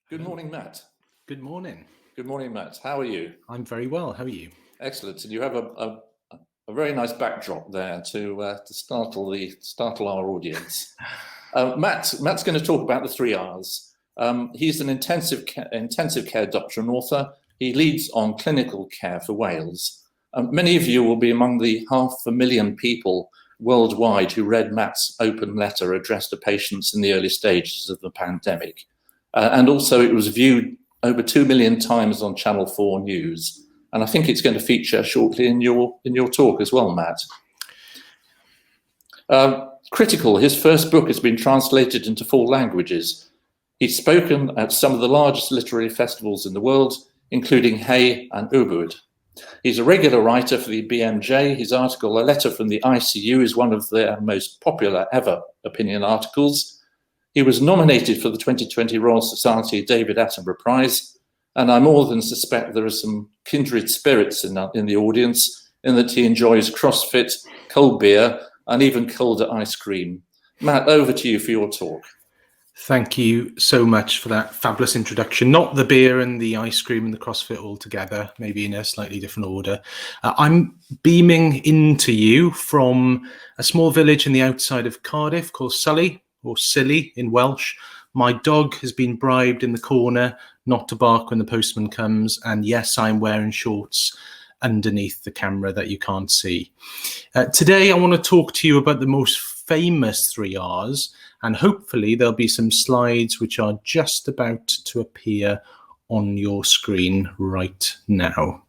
Good morning, Matt. Good morning. Good morning, Matt. How are you? I'm very well. How are you? Excellent. And you have a very nice backdrop there to startle our audience. Matt's going to talk about the 3 R's. He's an intensive care doctor and author. He leads on clinical care for Wales. Many of you will be among the 500,000 people worldwide who read Matt's open letter addressed to patients in the early stages of the pandemic. And also it was viewed over 2 million times on Channel 4 News. And I think it's going to feature shortly in your talk as well, Matt. Critical, his first book has been translated into 4 languages. He's spoken at some of the largest literary festivals in the world, including Hay and Ubud. He's a regular writer for the BMJ. His article, A Letter from the ICU, is one of their most popular ever opinion articles. He was nominated for the 2020 Royal Society David Attenborough Prize, and I more than suspect there are some kindred spirits in the audience, in that he enjoys CrossFit, cold beer, and even colder ice cream. Matt, over to you for your talk. Thank you so much for that fabulous introduction. Not the beer and the ice cream and the CrossFit all together, maybe in a slightly different order. I'm beaming into you from a small village in the outside of Cardiff called Sully, or Silly in Welsh. My dog has been bribed in the corner not to bark when the postman comes. And yes, I'm wearing shorts underneath the camera that you can't see. Today, I want to talk to you about the most famous 3 R's, and hopefully there'll be some slides which are just about to appear on your screen right now.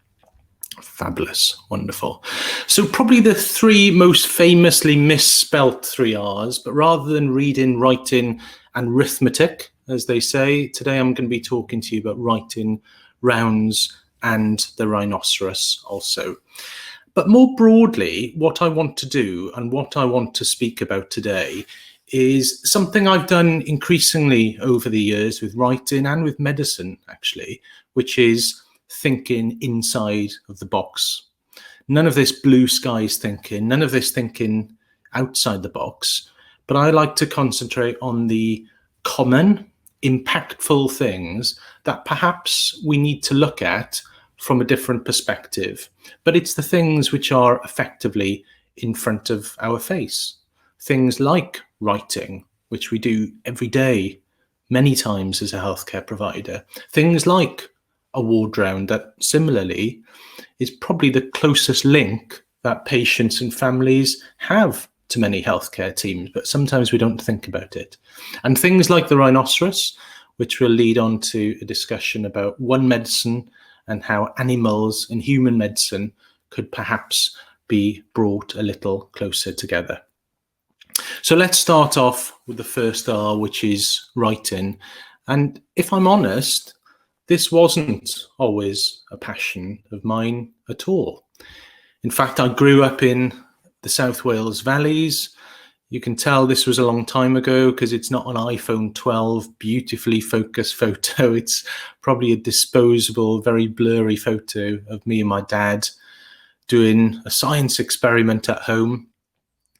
Fabulous, wonderful. So probably the 3 most famously misspelt 3 R's, but rather than reading, writing and arithmetic, as they say, today I'm going to be talking to you about writing, rounds and the rhinoceros also. But more broadly, what I want to do and what I want to speak about today is something I've done increasingly over the years with writing and with medicine, actually, which is thinking inside of the box. None of this blue skies thinking, none of this thinking outside the box, but I like to concentrate on the common, impactful things that perhaps we need to look at from a different perspective. But it's the things which are effectively in front of our face. Things like writing, which we do every day, many times as a healthcare provider. Things like a ward round that similarly is probably the closest link that patients and families have to many healthcare teams, but sometimes we don't think about it. And things like the rhinoceros, which will lead on to a discussion about one medicine and how animals and human medicine could perhaps be brought a little closer together. So let's start off with the first R, which is writing. And if I'm honest, this wasn't always a passion of mine at all. In fact, I grew up in the South Wales valleys. You can tell this was a long time ago because it's not an iPhone 12 beautifully focused photo. It's probably a disposable, very blurry photo of me and my dad doing a science experiment at home,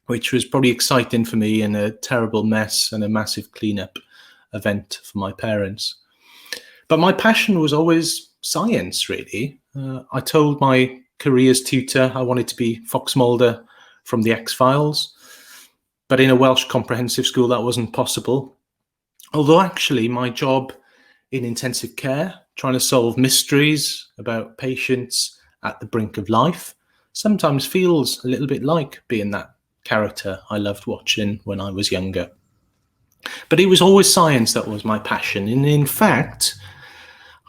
which was probably exciting for me and a terrible mess and a massive cleanup event for my parents. But my passion was always science, really. I told my careers tutor I wanted to be Fox Mulder from the X-Files, but in a Welsh comprehensive school that wasn't possible. Although actually my job in intensive care, trying to solve mysteries about patients at the brink of life, sometimes feels a little bit like being that character I loved watching when I was younger. But it was always science that was my passion. And in fact,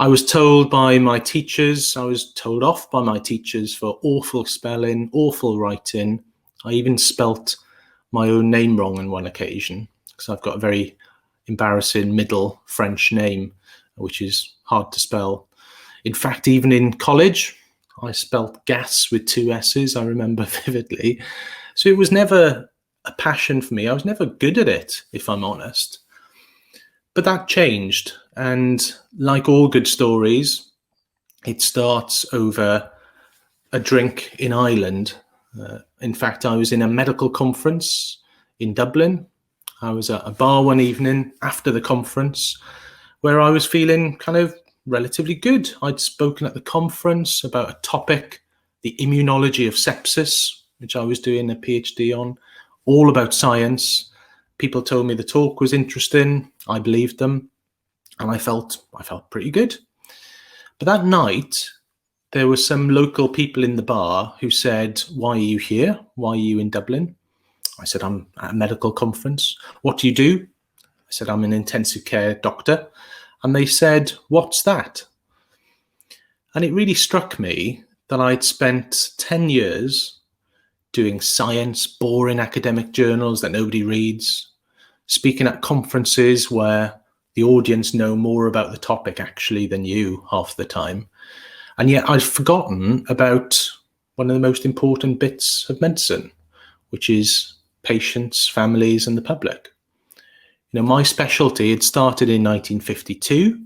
I was told by my teachers, I was told off by my teachers for awful spelling, awful writing. I even spelt my own name wrong on one occasion because I've got a very embarrassing middle French name, which is hard to spell. In fact, even in college, I spelt gas with 2 S's, I remember vividly. So it was never a passion for me. I was never good at it, if I'm honest. But that changed. And like all good stories, it starts over a drink in Ireland. In fact, I was in a medical conference in Dublin. I was at a bar one evening after the conference where I was feeling kind of relatively good. I'd spoken at the conference about a topic, the immunology of sepsis, which I was doing a PhD on, all about science. People told me the talk was interesting. I believed them, and I felt pretty good. But that night, there were some local people in the bar who said, "Why are you here? Why are you in Dublin?" I said, "I'm at a medical conference." "What do you do?" I said, "I'm an intensive care doctor." And they said, "What's that?" And it really struck me that I'd spent 10 years doing science, boring academic journals that nobody reads, speaking at conferences where the audience know more about the topic actually than you half the time. And yet I'd forgotten about one of the most important bits of medicine, which is patients, families, and the public. My specialty had started in 1952.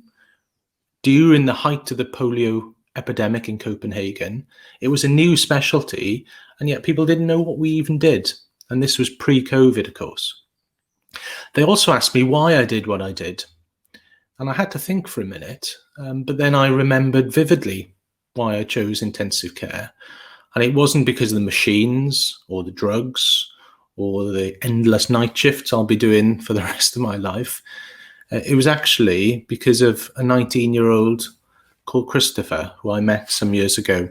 During the height of the polio epidemic in Copenhagen, it was a new specialty, and yet people didn't know what we even did. And this was pre-COVID, of course. They also asked me why I did what I did. And I had to think for a minute, but then I remembered vividly why I chose intensive care. And it wasn't because of the machines or the drugs or the endless night shifts I'll be doing for the rest of my life. It was actually because of a 19-year-old called Christopher, who I met some years ago.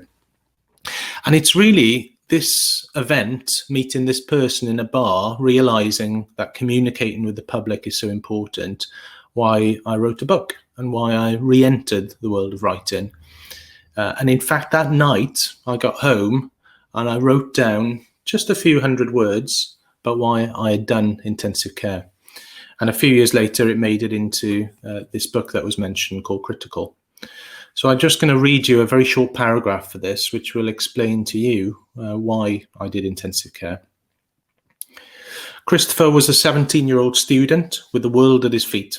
And it's really this event, meeting this person in a bar, realizing that communicating with the public is so important, why I wrote a book and why I re-entered the world of writing. And in fact, that night I got home and I wrote down just a few hundred words about why I had done intensive care. And a few years later, it made it into this book that was mentioned called Critical. So I'm just going to read you a very short paragraph for this, which will explain to you why I did intensive care. Christopher was a 17-year-old student with the world at his feet.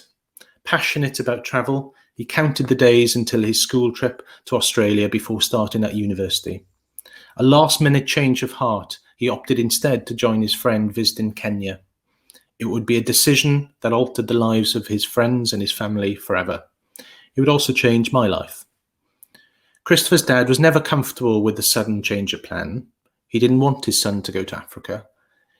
Passionate about travel, he counted the days until his school trip to Australia before starting at university. A last-minute change of heart, he opted instead to join his friend visiting Kenya. It would be a decision that altered the lives of his friends and his family forever. It would also change my life. Christopher's dad was never comfortable with the sudden change of plan. He didn't want his son to go to Africa.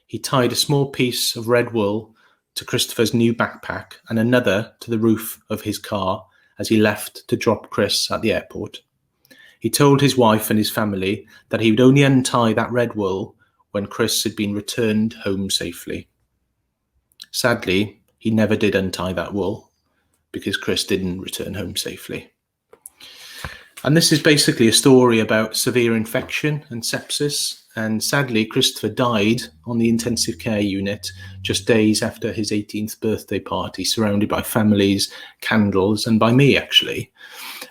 He tied a small piece of red wool to Christopher's new backpack and another to the roof of his car as he left to drop Chris at the airport. He told his wife and his family that he would only untie that red wool when Chris had been returned home safely. Sadly, he never did untie that wool because Chris didn't return home safely. And this is basically a story about severe infection and sepsis. And sadly, Christopher died on the intensive care unit just days after his 18th birthday party, surrounded by families, candles, and by me, actually.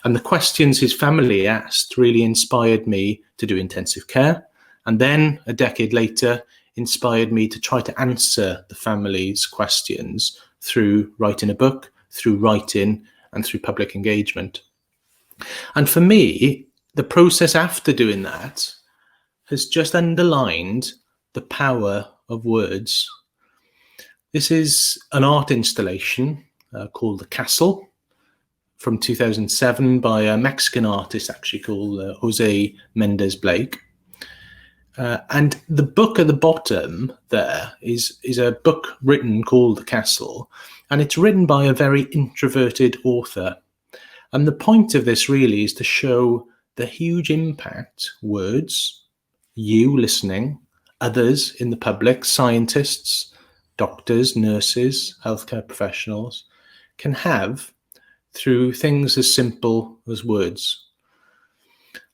And the questions his family asked really inspired me to do intensive care. And then, a decade later, inspired me to try to answer the family's questions through writing a book, through writing, and through public engagement. And for me, the process after doing that has just underlined the power of words. This is an art installation called The Castle from 2007 by a Mexican artist actually called Jose Mendez Blake. And the book at the bottom there is a book written called The Castle, and it's written by a very introverted author. And the point of this really is to show the huge impact words, you listening, others in the public, scientists, doctors, nurses, healthcare professionals, can have through things as simple as words.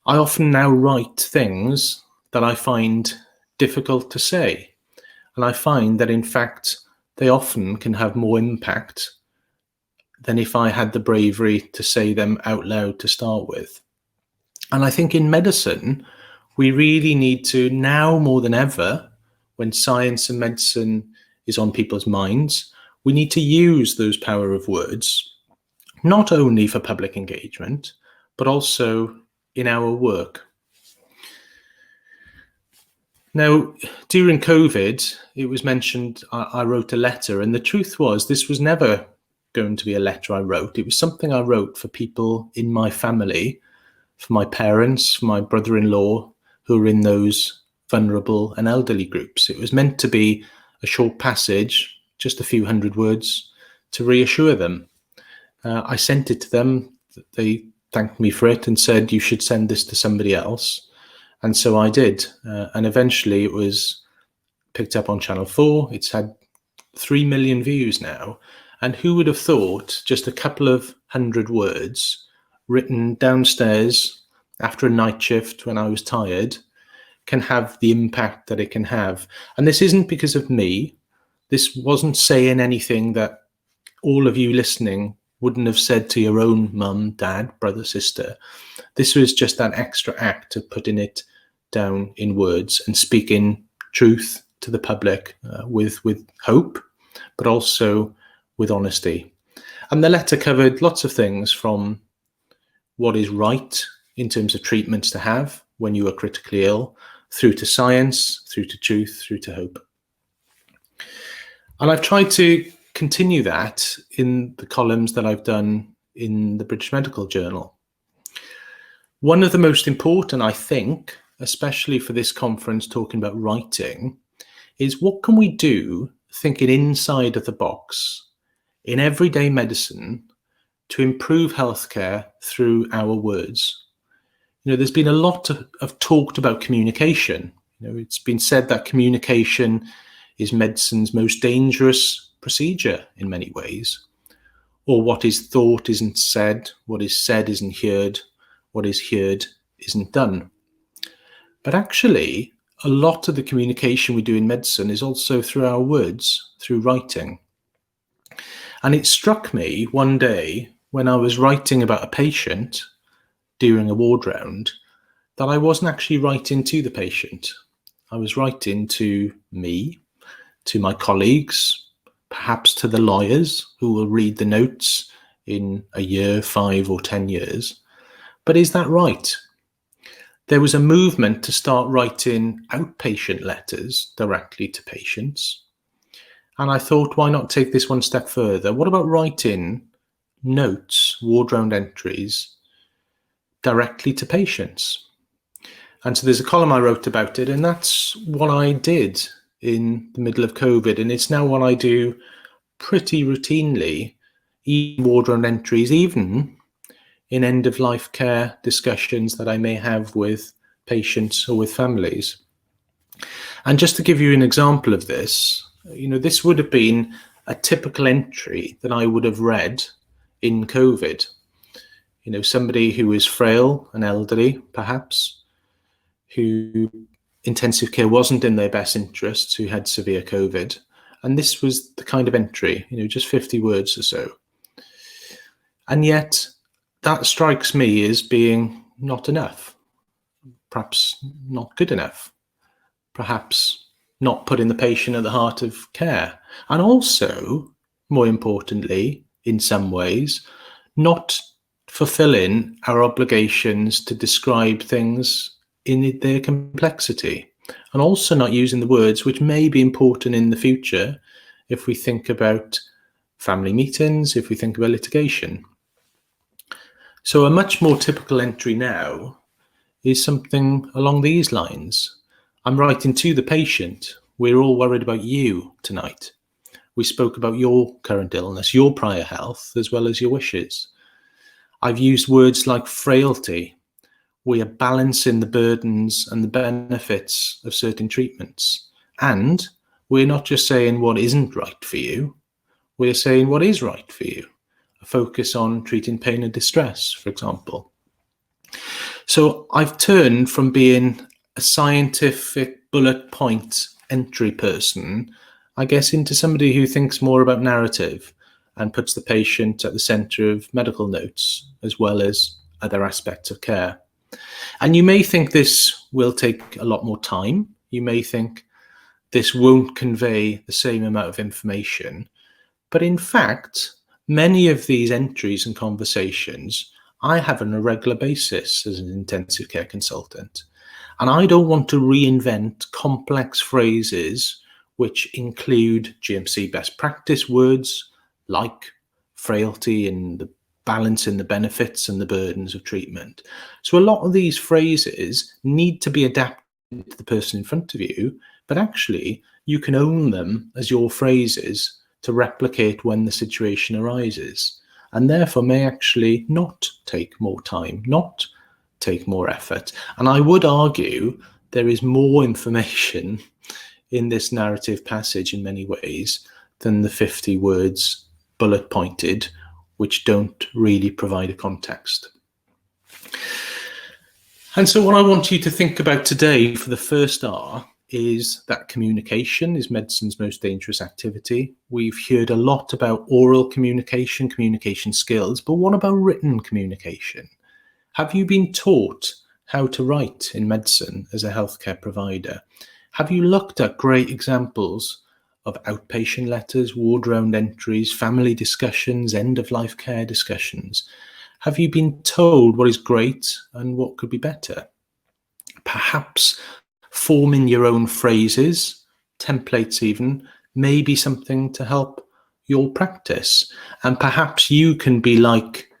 I often now write things that I find difficult to say, and I find that in fact they often can have more impact than if I had the bravery to say them out loud to start with. And I think in medicine, we really need to, now more than ever, when science and medicine is on people's minds, we need to use those power of words, not only for public engagement, but also in our work. Now, during COVID, it was mentioned I wrote a letter, and the truth was this was never going to be a letter I wrote. It was something I wrote for people in my family, for my parents, for my brother-in-law, who are in those vulnerable and elderly groups. It was meant to be a short passage, just a few hundred words, to reassure them. I sent it to them. They thanked me for it and said, you should send this to somebody else. And so I did. And eventually it was picked up on Channel 4. It's had 3 million views now. And who would have thought just a couple of hundred words written downstairs after a night shift when I was tired can have the impact that it can have. And this isn't because of me. This wasn't saying anything that all of you listening wouldn't have said to your own mum, dad, brother, sister. This was just that extra act of putting it down in words and speaking truth to the public with hope, but also with honesty. And the letter covered lots of things, from what is right in terms of treatments to have when you are critically ill, through to science, through to truth, through to hope. And I've tried to continue that in the columns that I've done in the British Medical Journal. One of the most important, I think, especially for this conference talking about writing, is what can we do thinking inside of the box in everyday medicine to improve healthcare through our words. You know, there's been a lot of talked about communication. You know, it's been said that communication is medicine's most dangerous procedure in many ways. Or what is thought isn't said, what is said isn't heard, what is heard isn't done. But actually, a lot of the communication we do in medicine is also through our words, through writing. And it struck me one day when I was writing about a patient during a ward round that I wasn't actually writing to the patient. I was writing to me, to my colleagues, perhaps to the lawyers who will read the notes in a year, 5 or 10 years. But is that right? There was a movement to start writing outpatient letters directly to patients. And I thought, why not take this one step further? What about writing notes, ward round entries, directly to patients? And so there's a column I wrote about it, and that's what I did in the middle of COVID. And it's now what I do pretty routinely, even ward round entries, even in end-of-life care discussions that I may have with patients or with families. And just to give you an example of this, you know, this would have been a typical entry that I would have read in COVID. You know, somebody who is frail and elderly, perhaps, who intensive care wasn't in their best interests, who had severe COVID. And this was the kind of entry, you know, just 50 words or so. And yet that strikes me as being not enough, perhaps not good enough, perhaps not putting the patient at the heart of care. And also, more importantly, in some ways, not fulfilling our obligations to describe things in their complexity, and also not using the words which may be important in the future if we think about family meetings, if we think about litigation. So a much more typical entry now is something along these lines. I'm writing to the patient. We're all worried about you tonight. We spoke about your current illness, your prior health, as well as your wishes. I've used words like frailty. We are balancing the burdens and the benefits of certain treatments. And we're not just saying what isn't right for you. We're saying what is right for you. A focus on treating pain and distress, for example. So I've turned from being a scientific bullet point entry person, I guess, into somebody who thinks more about narrative and puts the patient at the center of medical notes, as well as other aspects of care. And you may think this will take a lot more time. You may think this won't convey the same amount of information. But in fact, many of these entries and conversations I have on a regular basis as an intensive care consultant. And I don't want to reinvent complex phrases which include GMC best practice words like frailty and the balance in the benefits and the burdens of treatment. So a lot of these phrases need to be adapted to the person in front of you, but actually you can own them as your phrases to replicate when the situation arises, and therefore may actually not take more time, not take more effort. And I would argue there is more information in this narrative passage in many ways than the 50 words bullet pointed, which don't really provide a context. And so what I want you to think about today for the first R is that communication is medicine's most dangerous activity. We've heard a lot about oral communication, communication skills, but what about written communication? Have you been taught how to write in medicine as a healthcare provider? Have you looked at great examples of outpatient letters, ward round entries, family discussions, end-of-life care discussions? Have you been told what is great and what could be better? Perhaps forming your own phrases, templates even, may be something to help your practice. And perhaps you can be like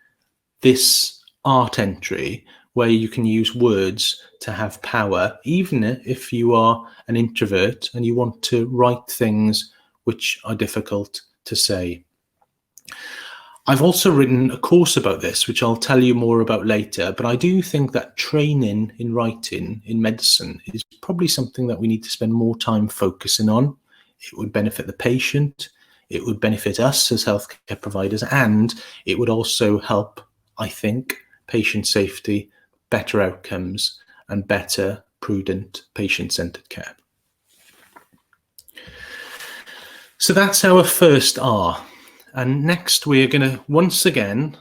this art entry where you can use words to have power, even if you are an introvert and you want to write things which are difficult to say. I've also written a course about this, which I'll tell you more about later, but I do think that training in writing in medicine is probably something that we need to spend more time focusing on. It would benefit the patient, it would benefit us as healthcare providers, and it would also help, I think, patient safety, better outcomes, and better, prudent, patient-centered care. So that's our first R. And next we're going to once again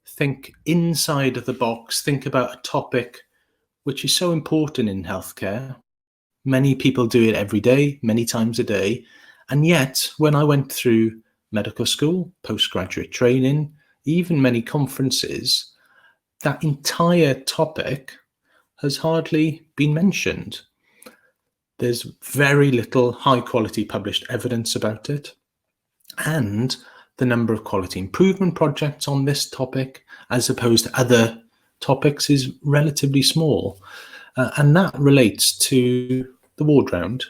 think inside of the box, think about a topic which is so important in healthcare. Many people do it every day, many times a day. And yet, when I went through medical school, postgraduate training, even many conferences, that entire topic has hardly been mentioned. There's very little high quality published evidence about it. And the number of quality improvement projects on this topic, as opposed to other topics, is relatively small. And that relates to the ward round.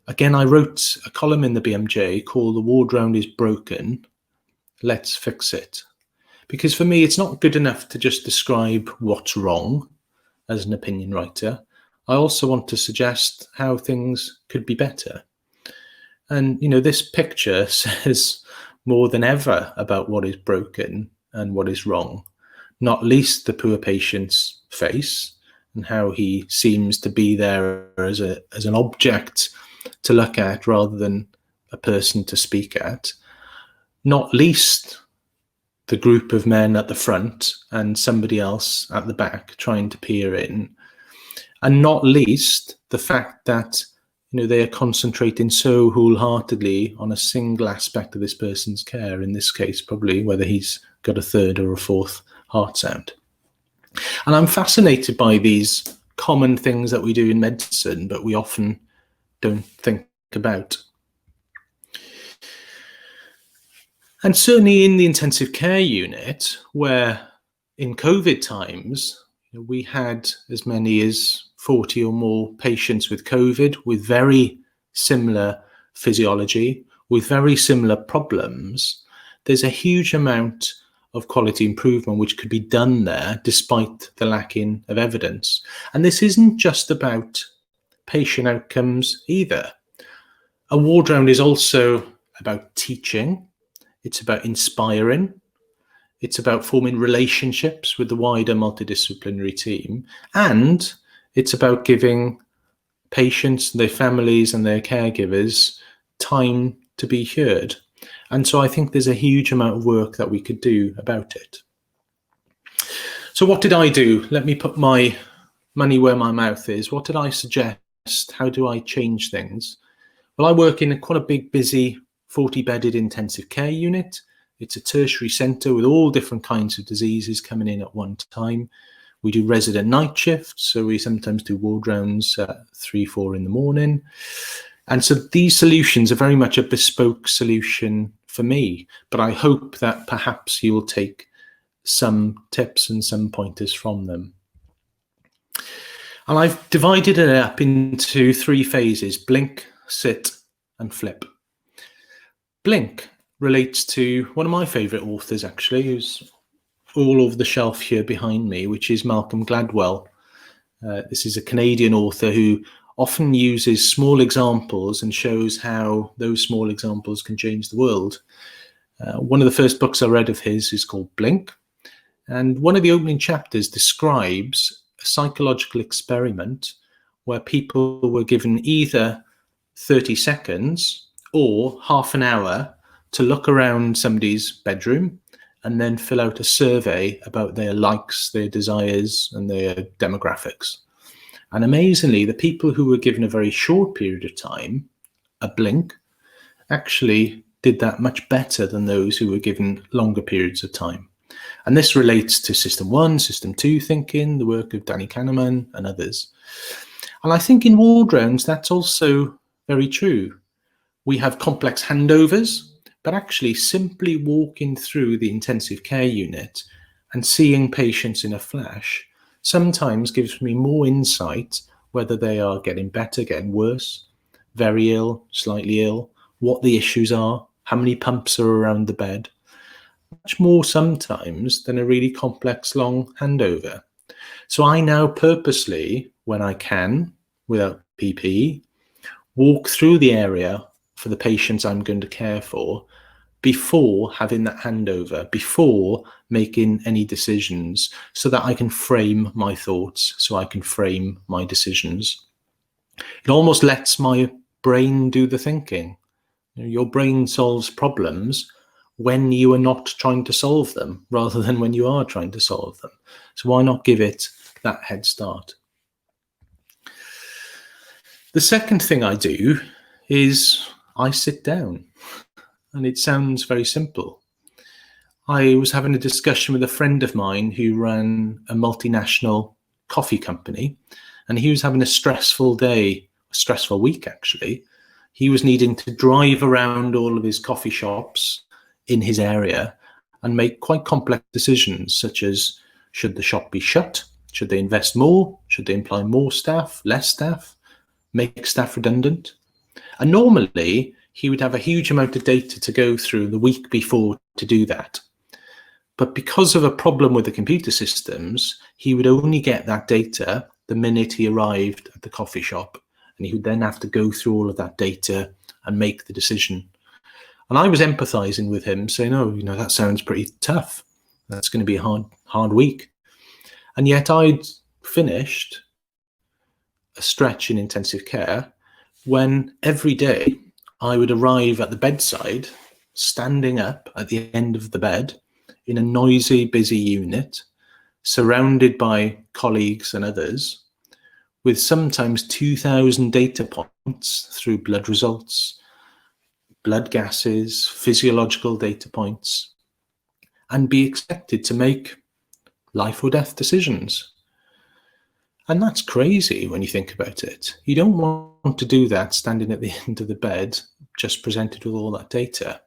Again, I wrote a column in the BMJ called "The Ward Round is Broken, Let's Fix It." Because for me, it's not good enough to just describe what's wrong as an opinion writer. I also want to suggest how things could be better. And, you know, this picture says more than ever about what is broken and what is wrong, not least the poor patient's face and how he seems to be there as an object to look at rather than a person to speak at, not least the group of men at the front and somebody else at the back trying to peer in, and not least the fact that, you know, they are concentrating so wholeheartedly on a single aspect of this person's care, in this case probably whether he's got a third or a fourth heart sound. And I'm fascinated by these common things that we do in medicine but we often don't think about. And certainly in the intensive care unit, where in COVID times, we had as many as 40 or more patients with COVID with very similar physiology, with very similar problems, there's a huge amount of quality improvement which could be done there despite the lacking of evidence. And this isn't just about patient outcomes either. A ward round is also about teaching. It's about inspiring. It's about forming relationships with the wider multidisciplinary team. And it's about giving patients, their families and their caregivers time to be heard. And so I think there's a huge amount of work that we could do about it. So what did I do? Let me put my money where my mouth is. What did I suggest? How do I change things? Well, I work in quite a big, busy 40-bedded intensive care unit. It's a tertiary centre with all different kinds of diseases coming in at one time. We do resident night shifts, so we sometimes do ward rounds at 3, 4 in the morning. And so these solutions are very much a bespoke solution for me, but I hope that perhaps you'll take some tips and some pointers from them. And I've divided it up into 3 phases: blink, sit, and flip. Blink relates to one of my favourite authors, actually, who's all over the shelf here behind me, which is Malcolm Gladwell. This is a Canadian author who often uses small examples and shows how those small examples can change the world. One of the first books I read of his is called Blink, and one of the opening chapters describes a psychological experiment where people were given either 30 seconds or half an hour to look around somebody's bedroom and then fill out a survey about their likes, their desires, and their demographics. And amazingly, the people who were given a very short period of time, a blink, actually did that much better than those who were given longer periods of time. And this relates to System 1, System 2 thinking, the work of Danny Kahneman and others. And I think in ward rounds, that's also very true. We have complex handovers, but actually simply walking through the intensive care unit and seeing patients in a flash sometimes gives me more insight whether they are getting better, getting worse, very ill, slightly ill, what the issues are, how many pumps are around the bed. Much more sometimes than a really complex long handover. So I now purposely, when I can, without PPE, walk through the area for the patients I'm going to care for before having that handover, before making any decisions, so that I can frame my thoughts, so I can frame my decisions. It almost lets my brain do the thinking. Your brain solves problems when you are not trying to solve them, rather than when you are trying to solve them. So why not give it that head start? The second thing I do is I sit down. And it sounds very simple. I was having a discussion with a friend of mine who ran a multinational coffee company, and he was having a stressful day, a stressful week actually. He was needing to drive around all of his coffee shops in his area and make quite complex decisions, such as should the shop be shut? Should they invest more? Should they employ more staff, less staff, make staff redundant? And normally, he would have a huge amount of data to go through the week before to do that. But because of a problem with the computer systems, he would only get that data the minute he arrived at the coffee shop. And he would then have to go through all of that data and make the decision. And I was empathizing with him, saying, oh, that sounds pretty tough. That's going to be a hard week. And yet I'd finished a stretch in intensive care when every day I would arrive at the bedside, standing up at the end of the bed in a noisy, busy unit, surrounded by colleagues and others, with sometimes 2,000 data points through blood results, blood gases, physiological data points, and be expected to make life or death decisions. And that's crazy when you think about it. You don't want to do that standing at the end of the bed, just presented with all that data.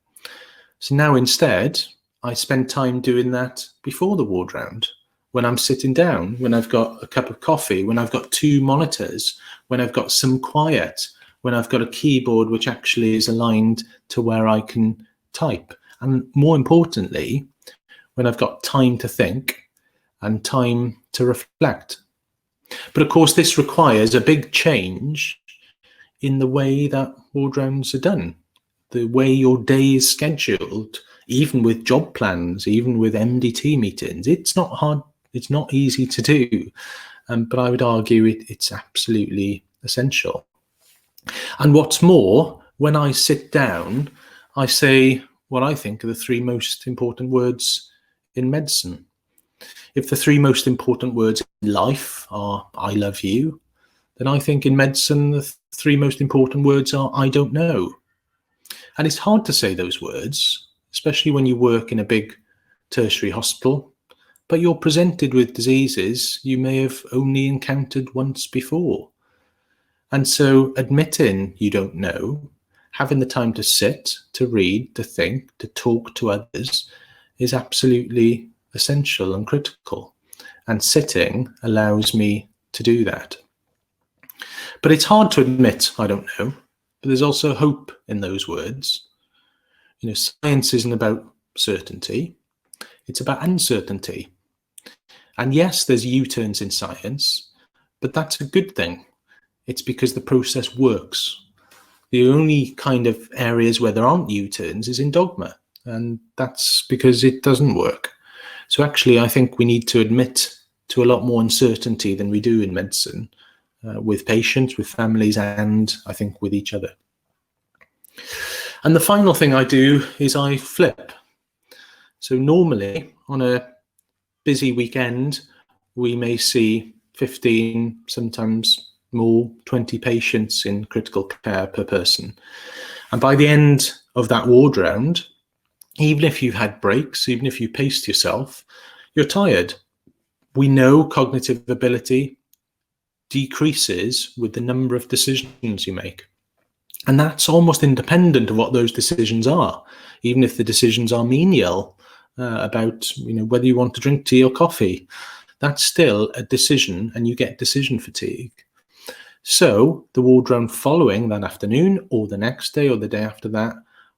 So now instead, I spend time doing that before the ward round, when I'm sitting down, when I've got a cup of coffee, when I've got 2 monitors, when I've got some quiet, when I've got a keyboard which actually is aligned to where I can type. And more importantly, when I've got time to think and time to reflect. But of course, this requires a big change in the way that ward rounds are done, the way your day is scheduled, even with job plans, even with MDT meetings. It's not hard, it's not easy to do, but I would argue it's absolutely essential. And what's more, when I sit down, I say what I think are the 3 most important words in medicine. If the 3 most important words in life are I love you, then I think in medicine the 3 most important words are I don't know. And it's hard to say those words, especially when you work in a big tertiary hospital, but you're presented with diseases you may have only encountered once before. And so admitting you don't know having the time to sit, to read, to think, to talk to others is absolutely essential and critical. And sitting allows me to do that. But it's hard to admit, I don't know, but there's also hope in those words. You know, science isn't about certainty, it's about uncertainty. And yes, there's U-turns in science, but that's a good thing. It's because the process works. The only kind of areas where there aren't U-turns is in dogma, and that's because it doesn't work. So actually, I think we need to admit to a lot more uncertainty than we do in medicine, with patients, with families, and I think with each other. And the final thing I do is I flip. So normally on a busy weekend, we may see 15, sometimes more, 20 patients in critical care per person. And by the end of that ward round, even if you've had breaks, even if you paced yourself, you're tired. We know cognitive ability decreases with the number of decisions you make. And that's almost independent of what those decisions are, even if the decisions are menial about whether you want to drink tea or coffee. That's still a decision, and you get decision fatigue. So the ward round following that afternoon, or the next day, or the day after that,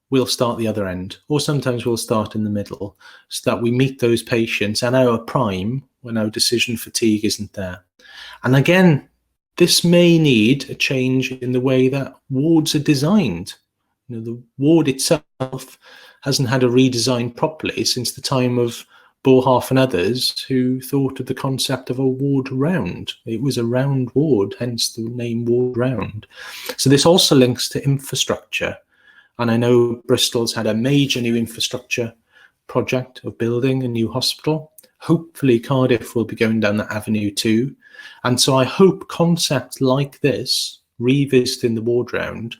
we'll start the other end, or sometimes we'll start in the middle, so that we meet those patients at our prime when our decision fatigue isn't there. And again, this may need a change in the way that wards are designed. The ward itself hasn't had a redesign properly since the time of Boerhaave and others, who thought of the concept of a ward round. It was a round ward, hence the name ward round. So this also links to infrastructure. And I know Bristol's had a major new infrastructure project of building a new hospital. Hopefully Cardiff will be going down that avenue too. And so I hope concepts like this, revisiting the ward round,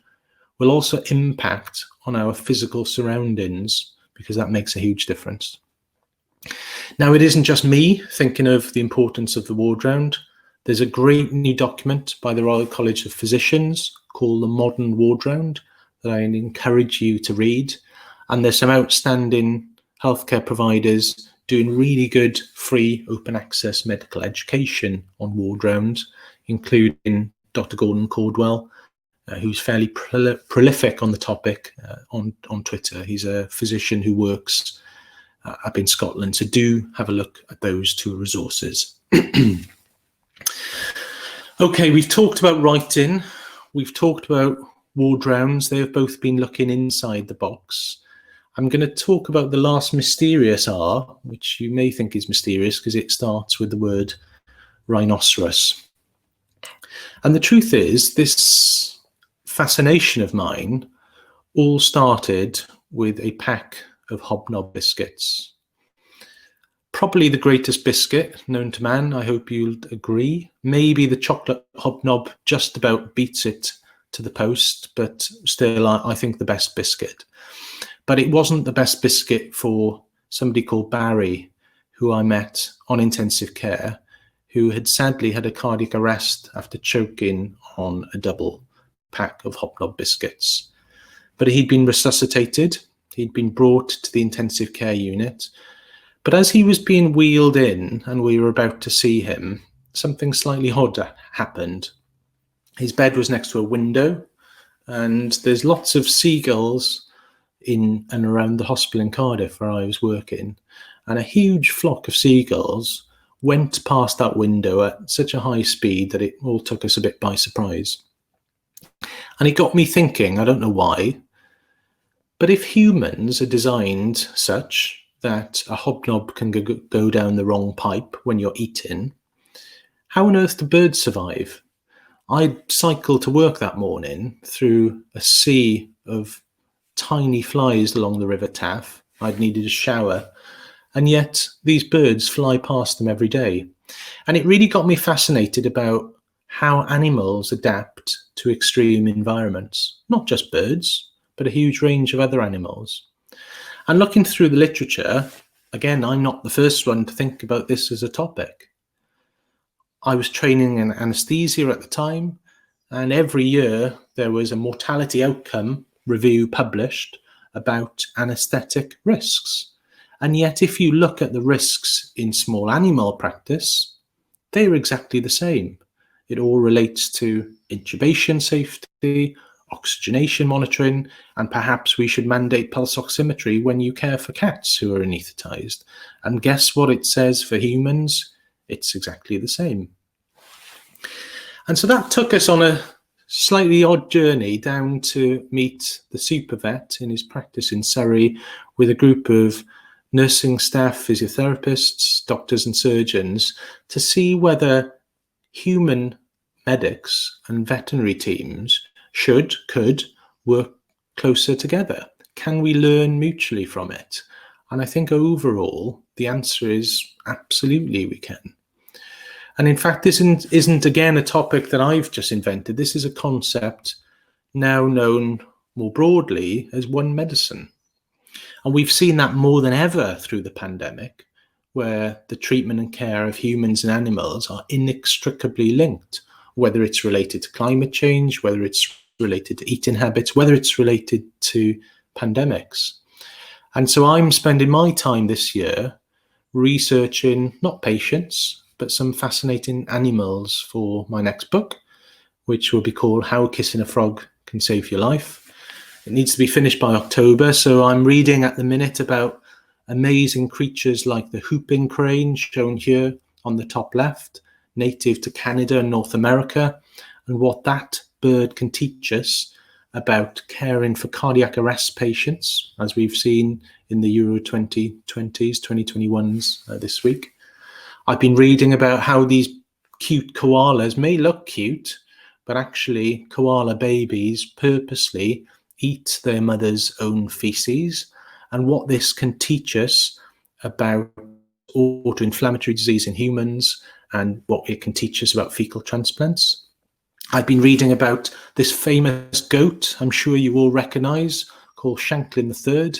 will also impact on our physical surroundings, because that makes a huge difference. Now, it isn't just me thinking of the importance of the ward round. There's a great new document by the Royal College of Physicians called the Modern Ward Round that I encourage you to read. And there's some outstanding healthcare providers doing really good free open access medical education on ward rounds, including Dr. Gordon Caldwell, who's fairly prolific on the topic on Twitter. He's a physician who works up in Scotland. So do have a look at those two resources. Okay, we've talked about writing. We've talked about ward rounds. They have both been looking inside the box. I'm going to talk about the last mysterious R, which you may think is mysterious because it starts with the word rhinoceros. And the truth is, this fascination of mine all started with a pack of hobnob biscuits. Probably the greatest biscuit known to man, I hope you'll agree. Maybe the chocolate hobnob just about beats it to the post, but still I think the best biscuit. But it wasn't the best biscuit for somebody called Barry, who I met on intensive care, who had sadly had a cardiac arrest after choking on a double pack of hobnob biscuits. But he'd been resuscitated. He'd been brought to the intensive care unit. But as he was being wheeled in and we were about to see him, something slightly odd happened. His bed was next to a window, and there's lots of seagulls in and around the hospital in Cardiff where I was working, and a huge flock of seagulls went past that window at such a high speed that it all took us a bit by surprise. And it got me thinking, I don't know why, but if humans are designed such that a hobnob can go down the wrong pipe when you're eating, how on earth do birds survive? I'd cycled to work that morning through a sea of tiny flies along the River Taff. I'd needed a shower, and yet these birds fly past them every day. And it really got me fascinated about how animals adapt to extreme environments, not just birds, but a huge range of other animals. And looking through the literature, again, I'm not the first one to think about this as a topic. I was training in anaesthesia at the time, and every year there was a mortality outcome review published about anaesthetic risks. And yet, if you look at the risks in small animal practice, they're exactly the same. It all relates to intubation safety, oxygenation monitoring, and perhaps we should mandate pulse oximetry when you care for cats who are anaesthetised. And guess what it says for humans? It's exactly the same. And so that took us on a slightly odd journey down to meet the super vet in his practice in Surrey with a group of nursing staff, physiotherapists, doctors and surgeons to see whether human medics and veterinary teams could work closer together. Can we learn mutually from it? And I think overall, the answer is absolutely we can. And in fact, this isn't again a topic that I've just invented. This is a concept now known more broadly as one medicine. And we've seen that more than ever through the pandemic, where the treatment and care of humans and animals are inextricably linked, whether it's related to climate change, whether it's related to eating habits, whether it's related to pandemics. And so I'm spending my time this year researching not patients, but some fascinating animals for my next book, which will be called How Kissing a Frog Can Save Your Life. It needs to be finished by October, so I'm reading at the minute about amazing creatures like the whooping crane, shown here on the top left, native to Canada and North America, and what that bird can teach us about caring for cardiac arrest patients, as we've seen in the Euro 2020s, 2021s this week. I've been reading about how these cute koalas may look cute, but actually koala babies purposely eat their mother's own feces, and what this can teach us about autoinflammatory disease in humans and what it can teach us about fecal transplants. I've been reading about this famous goat I'm sure you all recognise, called Shanklin III,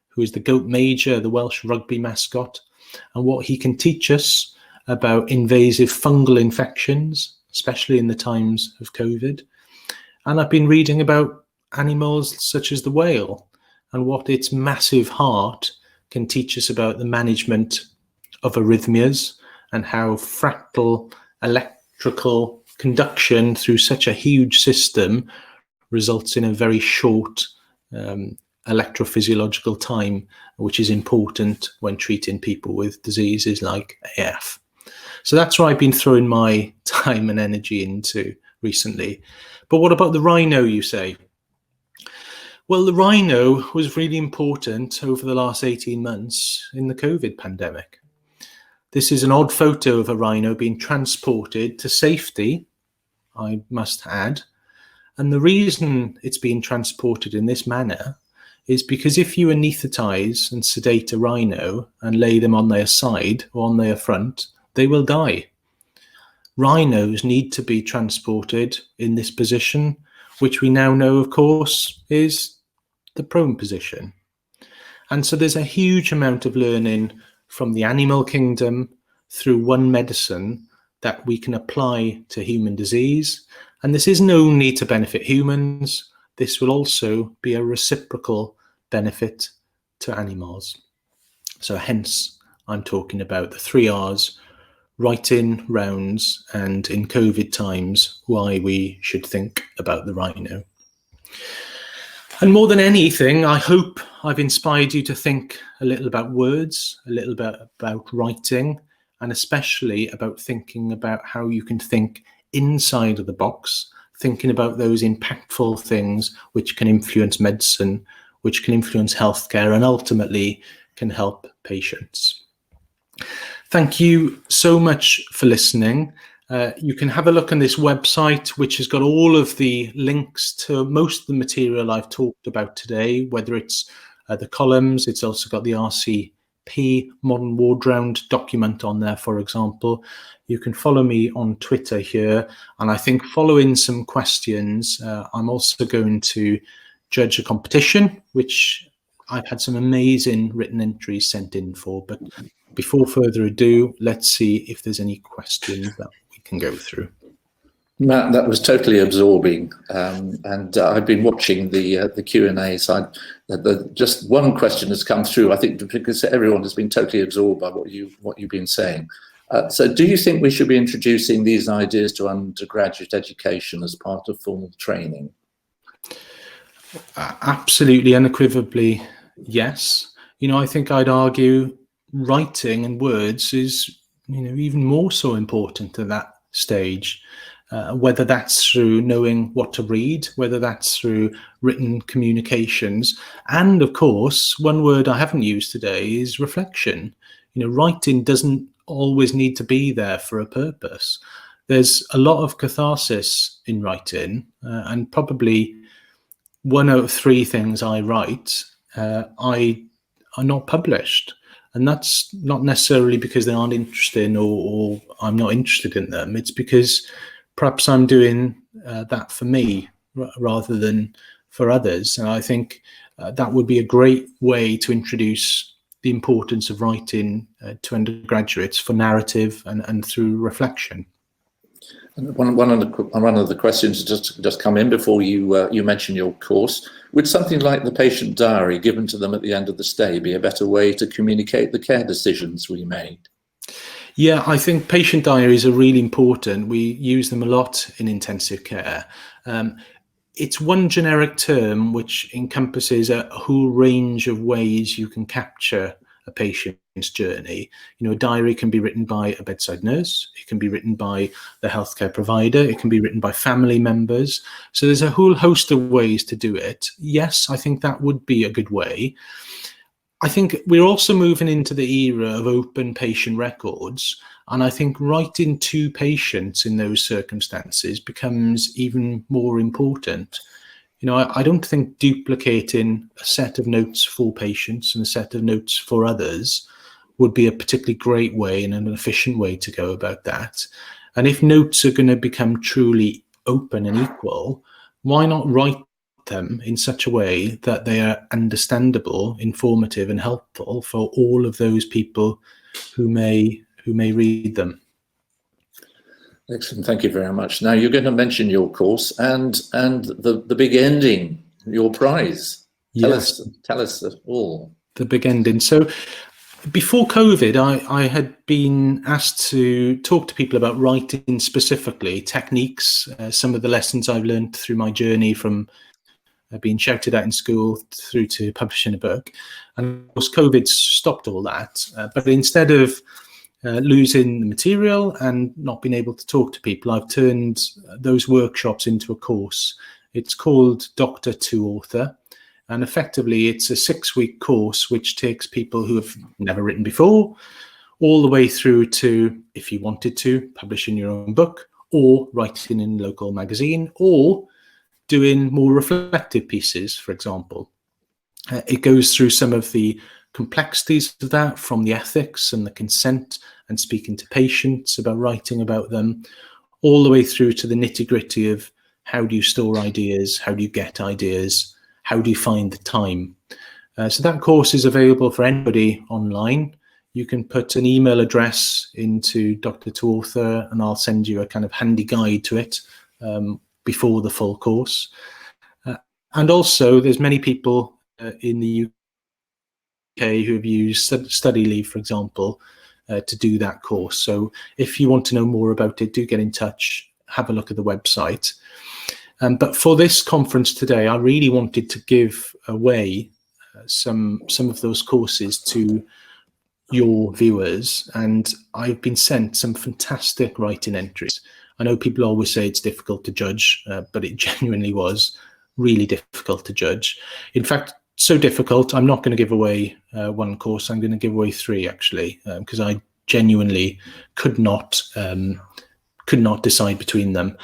who is the goat major, the Welsh rugby mascot, and what he can teach us about invasive fungal infections, especially in the times of COVID. And I've been reading about animals such as the whale and what its massive heart can teach us about the management of arrhythmias and how fractal electrical conduction through such a huge system results in a very short electrophysiological time, which is important when treating people with diseases like AF. So that's what I've been throwing my time and energy into recently. But what about the rhino, you say? Well, the rhino was really important over the last 18 months in the COVID pandemic. This is an odd photo of a rhino being transported to safety, I must add. And the reason it's being transported in this manner is because if you anaesthetize and sedate a rhino and lay them on their side or on their front, they will die. Rhinos need to be transported in this position, which we now know, of course, is the prone position. And so there's a huge amount of learning from the animal kingdom through one medicine that we can apply to human disease. And this isn't only to benefit humans, this will also be a reciprocal benefit to animals. So hence, I'm talking about the 3 R's: writing, rounds, and in COVID times, why we should think about the rhino. And more than anything, I hope I've inspired you to think a little about words, a little bit about writing, and especially about thinking about how you can think inside of the box, thinking about those impactful things which can influence medicine, which can influence healthcare, and ultimately can help patients. Thank you so much for listening. You can have a look on this website, which has got all of the links to most of the material I've talked about today, whether it's the columns. It's also got the RCP Modern Ward Round document on there, for example. You can follow me on Twitter here. And I think following some questions, I'm also going to judge a competition, which I've had some amazing written entries sent in for. But before further ado, let's see if there's any questions that we can go through. Matt, that was totally absorbing, and I've been watching the Q&A. So just one question has come through. I think because everyone has been totally absorbed by what you've been saying. So, do you think we should be introducing these ideas to undergraduate education as part of formal training? Absolutely, unequivocally, yes. I think I'd argue writing and words is, even more so important at that stage. Whether that's through knowing what to read, whether that's through written communications. And of course, one word I haven't used today is reflection. Writing doesn't always need to be there for a purpose. There's a lot of catharsis in writing, and probably 1 out of 3 things I write are not published. And that's not necessarily because they aren't interesting or I'm not interested in them. It's because perhaps I'm doing that for me rather than for others. And I think that would be a great way to introduce the importance of writing to undergraduates for narrative and through reflection. One of the questions just come in before you mention your course. Would something like the patient diary given to them at the end of the stay be a better way to communicate the care decisions we made? Yeah, I think patient diaries are really important. We use them a lot in intensive care. It's one generic term which encompasses a whole range of ways you can capture a patient's journey. A diary can be written by a bedside nurse. It can be written by the healthcare provider. It can be written by family members. So there's a whole host of ways to do it. Yes, I think that would be a good way. I think we're also moving into the era of open patient records. And I think writing to patients in those circumstances becomes even more important. I don't think duplicating a set of notes for patients and a set of notes for others would be a particularly great way and an efficient way to go about that. And if notes are going to become truly open and equal, why not write them in such a way that they are understandable, informative and helpful for all of those people who may read them? Excellent, thank you very much. Now you're going to mention your course and the big ending, your prize. Yes. Tell us all. The big ending. So before COVID, I had been asked to talk to people about writing specifically, techniques, some of the lessons I've learned through my journey from being shouted at in school through to publishing a book. And of course, COVID stopped all that. But instead of losing the material and not being able to talk to people, I've turned those workshops into a course. It's called Doctor to Author. And effectively, it's a 6-week course which takes people who have never written before all the way through to, if you wanted to, publishing your own book or writing in a local magazine or doing more reflective pieces, for example. It goes through some of the complexities of that, from the ethics and the consent and speaking to patients about writing about them, all the way through to the nitty-gritty of how do you store ideas, how do you get ideas, how do you find the time. So that course is available for anybody online. You can put an email address into Doctor to Author and I'll send you a kind of handy guide to it before the full course. And also there's many people in the UK who have used study leave, for example, to do that course. So if you want to know more about it, do get in touch, have a look at the website. But for this conference today, I really wanted to give away some of those courses to your viewers, and I've been sent some fantastic writing entries. I know people always say it's difficult to judge, but it genuinely was really difficult to judge. In fact, so difficult, I'm not going to give away one course. I'm going to give away 3 actually, because I genuinely could not decide between them.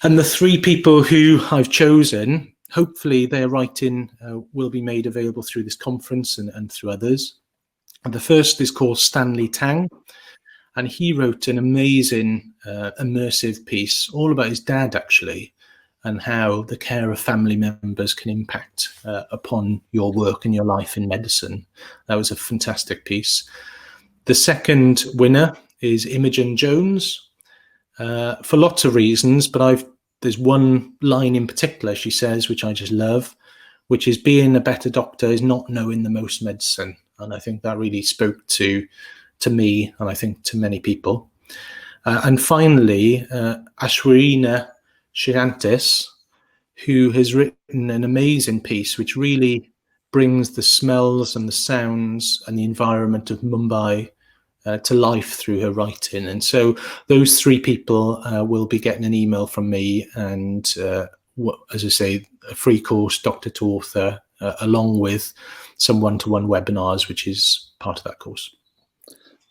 And the 3 people who I've chosen, hopefully their writing will be made available through this conference and through others. And the first is called Stanley Tang, and he wrote an amazing immersive piece all about his dad actually, and how the care of family members can impact upon your work and your life in medicine. That was a fantastic piece. The second winner is Imogen Jones, for lots of reasons, but there's one line in particular she says, which I just love, which is being a better doctor is not knowing the most medicine. And I think that really spoke to me, and I think to many people. And finally, Ashwarina Shirantis, who has written an amazing piece which really brings the smells and the sounds and the environment of Mumbai to life through her writing. And so those three people will be getting an email from me, and as I say, a free course, doctor to author, along with some one-to-one webinars, which is part of that course.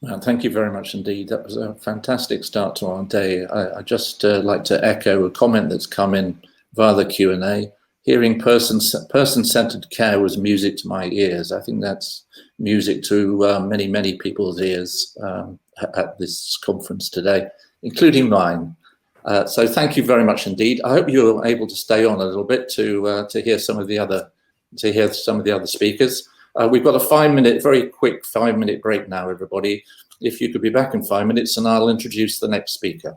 Well, thank you very much indeed. That was a fantastic start to our day. I just like to echo a comment that's come in via the Q&A. Hearing person-centered care was music to my ears. I think that's music to many, many people's ears at this conference today, including mine. So thank you very much indeed. I hope you're able to stay on a little bit to hear some of the other speakers. We've got a very quick 5-minute break now, everybody. If you could be back in 5 minutes, and I'll introduce the next speaker.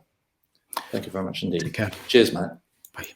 Thank you very much indeed. Take care. Cheers, Matt. Bye.